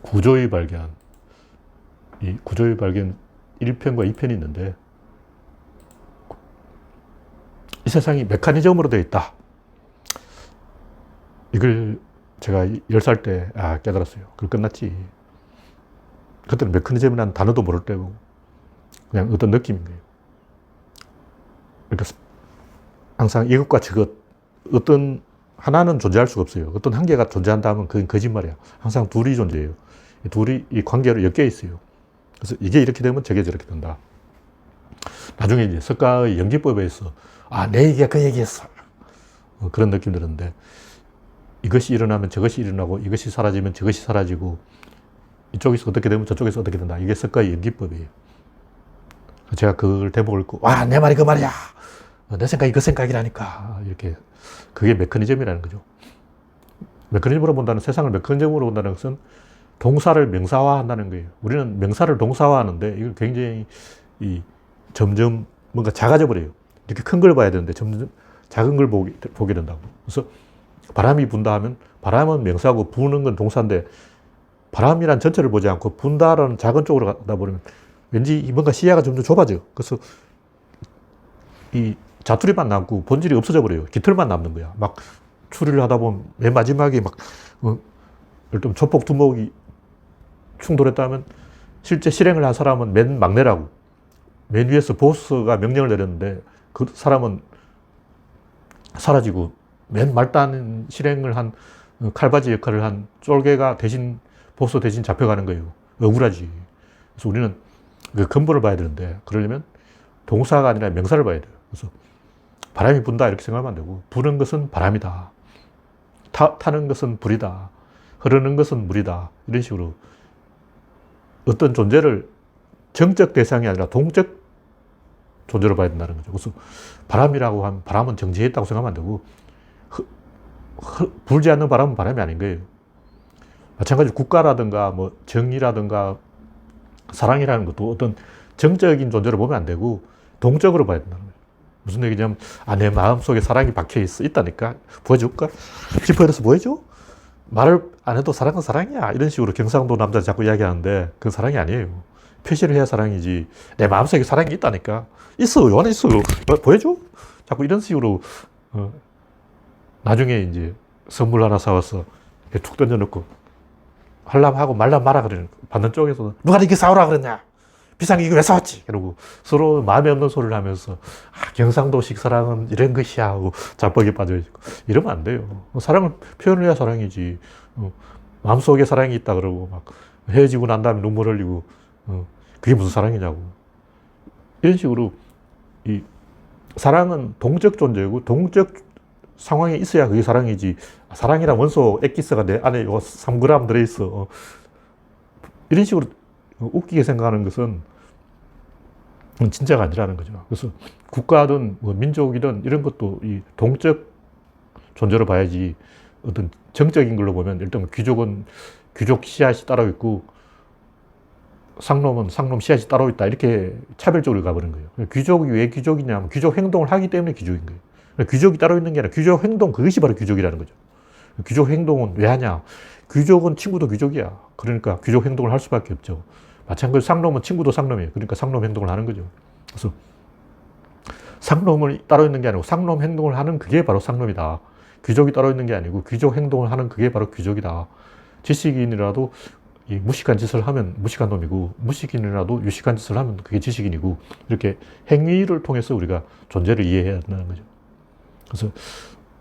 구조의 발견. 이 구조의 발견 1편과 2편이 있는데, 이 세상이 메커니즘으로 되어 있다. 이걸 제가 10살 때 깨달았어요. 그걸 끝났지. 그때는 메커니즘이라는 단어도 모를 때고 그냥 어떤 느낌인 거예요. 그러니까 항상 이것과 저것, 어떤 하나는 존재할 수가 없어요. 어떤 한 개가 존재한다면 그건 거짓말이야. 항상 둘이 존재해요. 이 둘이 이 관계로 엮여 있어요. 그래서 이게 이렇게 되면 저게 저렇게 된다. 나중에 이제 석가의 연기법에 있어. 내 얘기가 그 얘기였어. 그런 느낌 들었는데, 이것이 일어나면 저것이 일어나고, 이것이 사라지면 저것이 사라지고, 이쪽에서 어떻게 되면 저쪽에서 어떻게 된다. 이게 석가의 연기법이에요. 제가 그걸 대목을 읽고, 내 말이 그 말이야. 내 생각이 그 생각이라니까. 이렇게. 그게 메커니즘이라는 거죠. 메커니즘으로 본다는, 세상을 메커니즘으로 본다는 것은 동사를 명사화 한다는 거예요. 우리는 명사를 동사화 하는데, 이걸 굉장히 점점 뭔가 작아져 버려요. 이렇게 큰 걸 봐야 되는데, 점점 작은 걸 보게 된다고. 그래서 바람이 분다 하면, 바람은 명사고 부는 건 동사인데, 바람이란 전체를 보지 않고 분다라는 작은 쪽으로 가다 보면 왠지 뭔가 시야가 점점 좁아져. 그래서 이 자투리만 남고 본질이 없어져 버려요. 깃털만 남는 거야. 막 추리를 하다 보면 맨 마지막에 막, 일단 조폭 두목이 충돌했다면 실제 실행을 한 사람은 맨 막내라고. 맨 위에서 보스가 명령을 내렸는데 그 사람은 사라지고 맨 말단 실행을 한 칼바지 역할을 한 쫄개가 대신 보스 대신 잡혀가는 거예요. 억울하지. 그래서 우리는 그 근본을 봐야 되는데, 그러려면 동사가 아니라 명사를 봐야 돼요. 그래서 바람이 분다 이렇게 생각하면 안 되고, 부는 것은 바람이다. 타는 것은 불이다. 흐르는 것은 물이다. 이런 식으로 어떤 존재를 정적 대상이 아니라 동적 존재로 봐야 된다는 거죠. 그래서 바람이라고 하면 바람은 정지해 있다고 생각하면 안 되고, 불지 않는 바람은 바람이 아닌 거예요. 마찬가지로 국가라든가 뭐 정의라든가 사랑이라는 것도 어떤 정적인 존재로 보면 안 되고 동적으로 봐야 된다는 거예요. 무슨 얘기냐면, 내 마음속에 사랑이 박혀 있다니까. 보여줄까? 지퍼에서 보여줘? 말을 안 해도 사랑은 사랑이야. 이런 식으로 경상도 남자 자꾸 이야기하는데 그건 사랑이 아니에요. 표시를 해야 사랑이지. 내 마음속에 사랑이 있다니까. 있어. 요 안에 있어. 보여줘? 자꾸 이런 식으로 나중에 이제 선물 하나 사와서 이렇게 툭 던져놓고 하려면 하고 말라면 말아 그러는, 받는 쪽에서 누가 이렇게 싸우라 그랬냐? 비싼 게 이거 왜 사왔지? 그러고 서로 마음에 없는 소리를 하면서 경상도식 사랑은 이런 것이야 하고 자뻑에 빠져있고 이러면 안 돼요. 사랑을 표현을 해야 사랑이지. 마음속에 사랑이 있다 그러고 막 헤어지고 난 다음에 눈물 흘리고 그게 무슨 사랑이냐고. 이런 식으로 이 사랑은 동적 존재고 동적 상황에 있어야 그게 사랑이지. 사랑이란 원소 엑기스가 내 안에 3g 들어있어. 이런 식으로 웃기게 생각하는 것은 진짜가 아니라는 거죠. 그래서 국가든 뭐 민족이든 이런 것도 이 동적 존재로 봐야지, 어떤 정적인 걸로 보면 일단 귀족은 귀족 씨앗이 따로 있고 상놈은 상놈 씨앗이 따로 있다, 이렇게 차별적으로 가버린 거예요. 귀족이 왜 귀족이냐면 귀족 행동을 하기 때문에 귀족인 거예요. 귀족이 따로 있는 게 아니라 귀족 행동, 그것이 바로 귀족이라는 거죠. 귀족 행동은 왜 하냐? 귀족은 친구도 귀족이야. 그러니까 귀족 행동을 할 수밖에 없죠. 마찬가지로 상놈은 친구도 상놈이에요. 그러니까 상놈 행동을 하는 거죠. 그래서 상놈을 따로 있는 게 아니고 상놈 행동을 하는 그게 바로 상놈이다. 귀족이 따로 있는 게 아니고 귀족 행동을 하는 그게 바로 귀족이다. 지식인이라도 이 무식한 짓을 하면 무식한 놈이고, 무식인이라도 유식한 짓을 하면 그게 지식인이고, 이렇게 행위를 통해서 우리가 존재를 이해해야 된다는 거죠. 그래서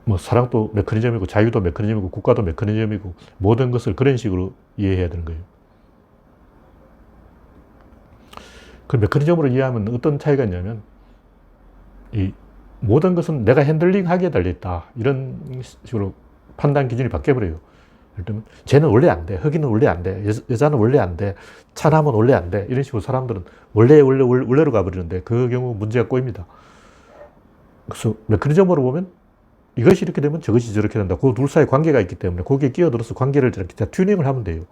뭐 사랑도 메커니즘이고 자유도 메커니즘이고 국가도 메커니즘이고 모든 것을 그런 식으로 이해해야 되는 거예요. 그 메커니즘으로 이해하면 어떤 차이가 있냐면, 이 모든 것은 내가 핸들링하기에 달려있다, 이런 식으로 판단 기준이 바뀌어버려요. 예를 들면 쟤는 원래 안 돼, 흑인은 원래 안 돼, 여자는 원래 안 돼, 차남은 원래 안 돼, 이런 식으로 사람들은 원래로 가버리는데 그 경우 문제가 꼬입니다. 그래서 메커니즘으로 보면 이것이 이렇게 되면 저것이 저렇게 된다. 그 둘 사이에 관계가 있기 때문에 거기에 끼어들어서 관계를 이렇게 튜닝을 하면 돼요.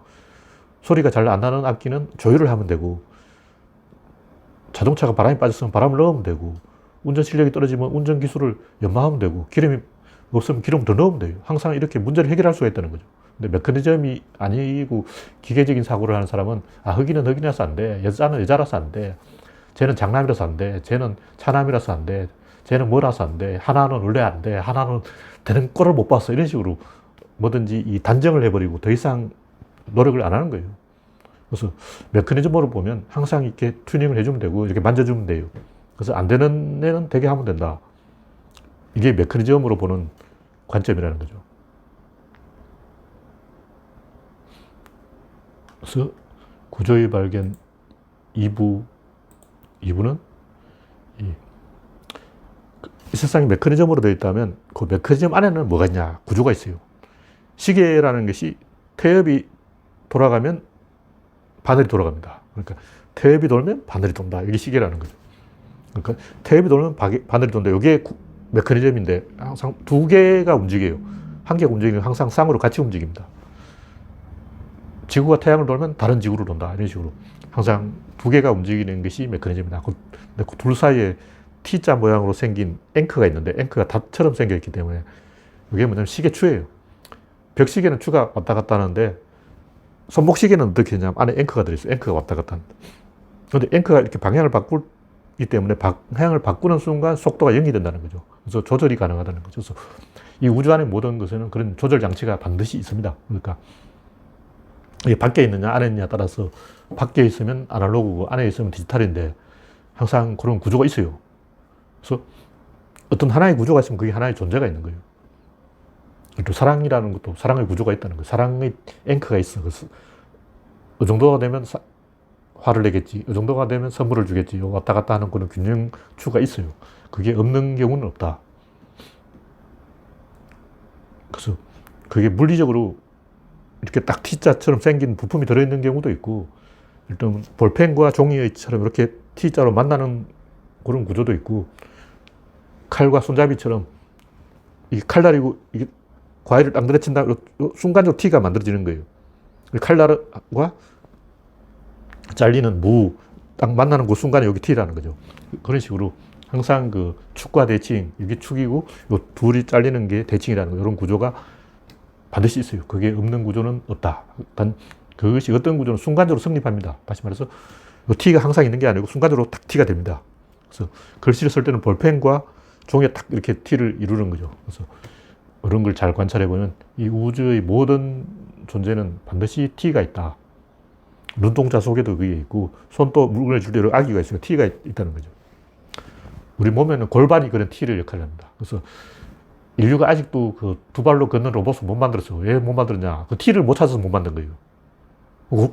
소리가 잘 안 나는 악기는 조율을 하면 되고, 자동차가 바람이 빠졌으면 바람을 넣으면 되고, 운전 실력이 떨어지면 운전 기술을 연마하면 되고, 기름이 없으면 기름을 더 넣으면 돼요. 항상 이렇게 문제를 해결할 수가 있다는 거죠. 근데 메커니즘이 아니고 기계적인 사고를 하는 사람은 흑인은 흑인이라서 안 돼. 여자는 여자라서 안 돼. 쟤는 장남이라서 안 돼. 쟤는 차남이라서 안 돼. 쟤는 뭐라서 안 돼. 하나는 원래 안 돼. 하나는 되는 꼴을 못 봤어. 이런 식으로 뭐든지 이 단정을 해버리고 더 이상 노력을 안 하는 거예요. 그래서 메커니즘으로 보면 항상 이렇게 튜닝을 해주면 되고 이렇게 만져주면 돼요. 그래서 안 되는 애는 되게 하면 된다. 이게 메커니즘으로 보는 관점이라는 거죠. 그래서 구조의 발견 2부는 이 세상이 메커니즘으로 되어 있다면 그 메커니즘 안에는 뭐가 있냐? 구조가 있어요. 시계라는 것이 태엽이 돌아가면 바늘이 돌아갑니다. 그러니까 태엽이 돌면 바늘이 돈다. 이게 시계라는 거죠. 그러니까 태엽이 돌면 바늘이 돈다. 이게 메커니즘인데 항상 두 개가 움직여요. 한 개가 움직이면 항상 쌍으로 같이 움직입니다. 지구가 태양을 돌면 다른 지구를 돈다. 이런 식으로 항상 두 개가 움직이는 것이 메커니즘이다. 근데 그 둘 사이에 T자 모양으로 생긴 앵커가 있는데 앵커가 닷처럼 생겨있기 때문에 이게 뭐냐면 시계추예요. 벽시계는 추가 왔다 갔다 하는데 손목시계는 어떻게 되냐면 안에 앵커가 들어있어요. 앵커가 왔다 갔다 하는데. 그런데 앵커가 이렇게 방향을 바꾸기 때문에 방향을 바꾸는 순간 속도가 0이 된다는 거죠. 그래서 조절이 가능하다는 거죠. 그래서 이 우주 안의 모든 것에는 그런 조절 장치가 반드시 있습니다. 그러니까 이게 밖에 있느냐 안에 있느냐에 따라서 밖에 있으면 아날로그고 안에 있으면 디지털인데 항상 그런 구조가 있어요. 그래서 어떤 하나의 구조가 있으면 그게 하나의 존재가 있는 거예요. 또 사랑이라는 것도 사랑의 구조가 있다는 거예요. 사랑의 앵커가 있어. 그래서 이 정도가 되면 화를 내겠지. 이 정도가 되면 선물을 주겠지. 왔다 갔다 하는 그런 균형추가 있어요. 그게 없는 경우는 없다. 그래서 그게 물리적으로 이렇게 딱 T자처럼 생긴 부품이 들어있는 경우도 있고, 일단 볼펜과 종이처럼 이렇게 T자로 만나는 그런 구조도 있고, 칼과 손잡이처럼 이 칼날이고 이게 과일을 딱 내려친다 순간적으로 T가 만들어지는 거예요. 칼날과 잘리는 무 딱 만나는 그 순간에 여기 T라는 거죠. 그런 식으로 항상 그 축과 대칭, 이게 축이고 요 둘이 잘리는 게 대칭이라는 거, 이런 구조가 반드시 있어요. 그게 없는 구조는 없다. 단 그것이 어떤 구조는 순간적으로 성립합니다. 다시 말해서 T가 항상 있는 게 아니고 순간적으로 딱 T가 됩니다. 그래서 글씨를 쓸 때는 볼펜과 종이에 딱 이렇게 T를 이루는 거죠. 그래서 이런 걸 잘 관찰해 보면 이 우주의 모든 존재는 반드시 T가 있다. 눈동자 속에도 그게 있고 손도 물건을 줄 때 아기가 있어요. T가 있다는 거죠. 우리 몸에는 골반이 그런 T를 역할을 합니다. 그래서 인류가 아직도 그 두 발로 걷는 로봇을 못 만들었어요. 왜 못 만들었냐? 그 T를 못 찾아서 못 만든 거예요.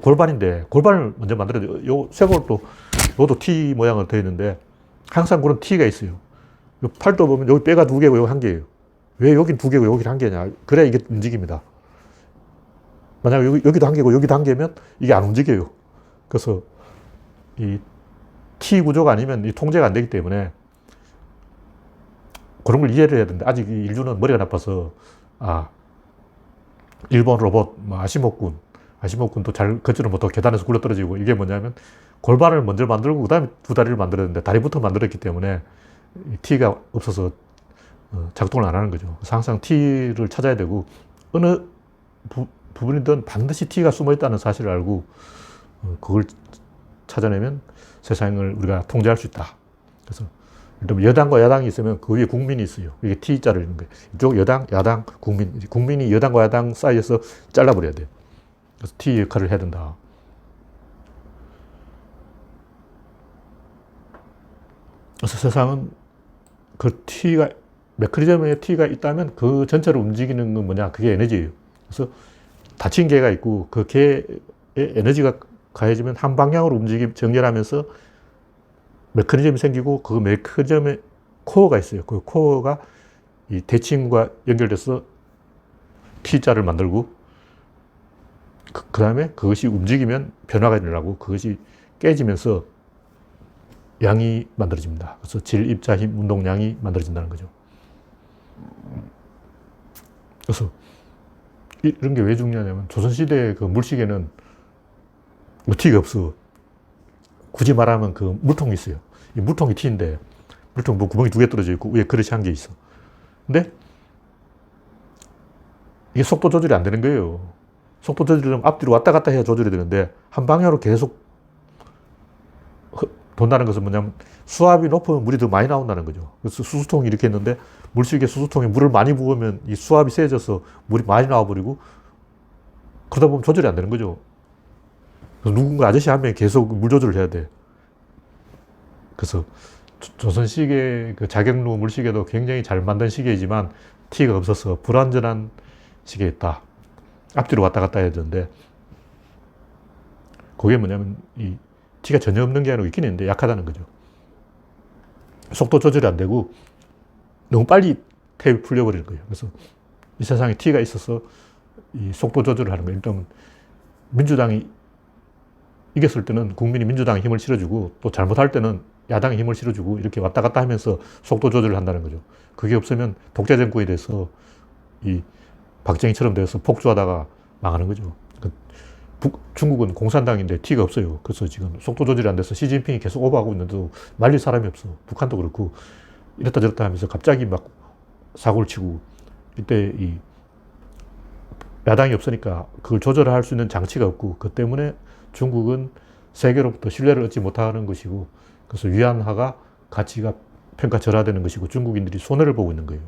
골반인데 골반을 먼저 만들어야 돼요. 요 쇄골도 요도 T 모양으로 되어 있는데 항상 그런 T가 있어요. 팔도 보면 여기 뼈가 두 개고 여기 한 개예요. 왜 여긴 두 개고 여기는 한 개냐? 그래야 이게 움직입니다. 만약 여기도 한 개고 여기도 한 개면 이게 안 움직여요. 그래서 이 T 구조가 아니면 이 통제가 안 되기 때문에 그런 걸 이해를 해야 되는데 아직 인류는 머리가 나빠서 일본 로봇 아시모군도 잘 걷지를 못하고 계단에서 굴러떨어지고 이게 뭐냐면 골반을 먼저 만들고 그 다음에 두 다리를 만들었는데 다리부터 만들었기 때문에 T가 없어서 작동을 안 하는 거죠. 그래서 항상 T를 찾아야 되고 어느 부분이든 반드시 T가 숨어 있다는 사실을 알고 그걸 찾아내면 세상을 우리가 통제할 수 있다. 그래서 여당과 야당이 있으면 그 위에 국민이 있어요. 이게 T자를 있는 거예요. 이쪽 여당, 야당, 국민. 국민이 여당과 야당 사이에서 잘라버려야 돼요. 그래서 T 역할을 해야 된다. 그래서 세상은 그 T가, 메커니즘에 T가 있다면 그 전체를 움직이는 건 뭐냐? 그게 에너지예요. 그래서 닫힌 개가 있고 그 개에 에너지가 가해지면 한 방향으로 정렬하면서 메커니즘이 생기고 그 메커니즘에 코어가 있어요. 그 코어가 이 대칭과 연결돼서 T자를 만들고 그 다음에 그것이 움직이면 변화가 일어나고 그것이 깨지면서 양이 만들어집니다. 그래서 질, 입자, 힘, 운동량이 만들어진다는 거죠. 그래서 이런 게 왜 중요하냐면 조선시대의 그 물시계는 T가 없어. 굳이 말하면 그 물통이 있어요. 이 물통이 T인데 물통 뭐 구멍이 두 개 떨어져 있고 위에 그릇이 한 개 있어. 근데 이게 속도 조절이 안 되는 거예요. 속도 조절이면 앞뒤로 왔다 갔다 해야 조절이 되는데 한 방향으로 계속 돈다는 것은 뭐냐면 수압이 높으면 물이 더 많이 나온다는 거죠. 그래서 수소통이 이렇게 했는데 물속에 수소통에 물을 많이 부으면 이 수압이 세져서 물이 많이 나와버리고 그러다 보면 조절이 안 되는 거죠. 그래서 누군가 아저씨 한 명이 계속 물 조절을 해야 돼. 그래서 조선시계 그 자격루 물시계도 굉장히 잘 만든 시계이지만 T가 없어서 불완전한 시계였다. 앞뒤로 왔다 갔다 해야 되는데 그게 뭐냐면 이 T가 전혀 없는 게 아니고 있긴 있는데 약하다는 거죠. 속도 조절이 안 되고 너무 빨리 테이프 풀려버리는 거예요. 그래서 이 세상에 T가 있어서 이 속도 조절을 하는 거예요. 일단 민주당이 이겼을 때는 국민이 민주당에 힘을 실어주고 또 잘못할 때는 야당에 힘을 실어주고 이렇게 왔다 갔다 하면서 속도 조절을 한다는 거죠. 그게 없으면 독재 정권이 돼서 이 박정희처럼 돼서 폭주하다가 망하는 거죠. 중국은 공산당인데 T가 없어요. 그래서 지금 속도 조절이 안 돼서 시진핑이 계속 오버하고 있는데도 말릴 사람이 없어. 북한도 그렇고 이랬다 저랬다 하면서 갑자기 막 사고를 치고 이때 이 야당이 없으니까 그걸 조절할 수 있는 장치가 없고 그 때문에 중국은 세계로부터 신뢰를 얻지 못하는 것이고 그래서 위안화가 가치가 평가절하되는 것이고 중국인들이 손해를 보고 있는 거예요.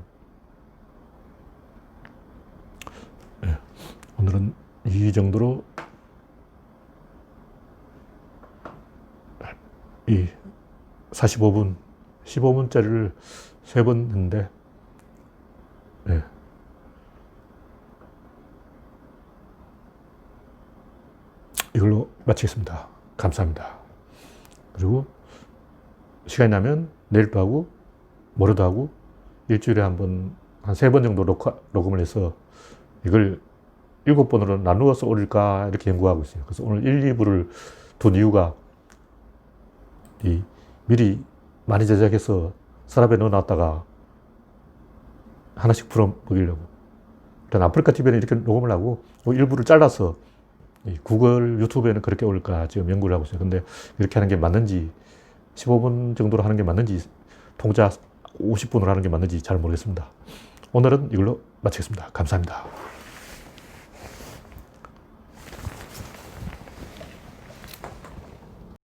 네, 오늘은 이 정도로 이 45분, 15분짜리를 3번 했는데 네. 이걸로 마치겠습니다. 감사합니다. 그리고 시간이 나면 내일도 하고 모레도 하고 일주일에 한 번, 한 3번 정도 녹음을 해서 이걸 7번으로 나누어서 올릴까 이렇게 연구하고 있어요. 그래서 오늘 1, 2부를 둔 이유가 미리 많이 제작해서 서랍에 넣어놨다가 하나씩 풀어 먹이려고. 일단 아프리카 TV는 이렇게 녹음을 하고 일부를 잘라서 구글 유튜브에는 그렇게 올릴까 지금 연구를 하고 있어요. 근데 이렇게 하는 게 맞는지 15분 정도로 하는 게 맞는지 통자 50분으로 하는 게 맞는지 잘 모르겠습니다. 오늘은 이걸로 마치겠습니다. 감사합니다.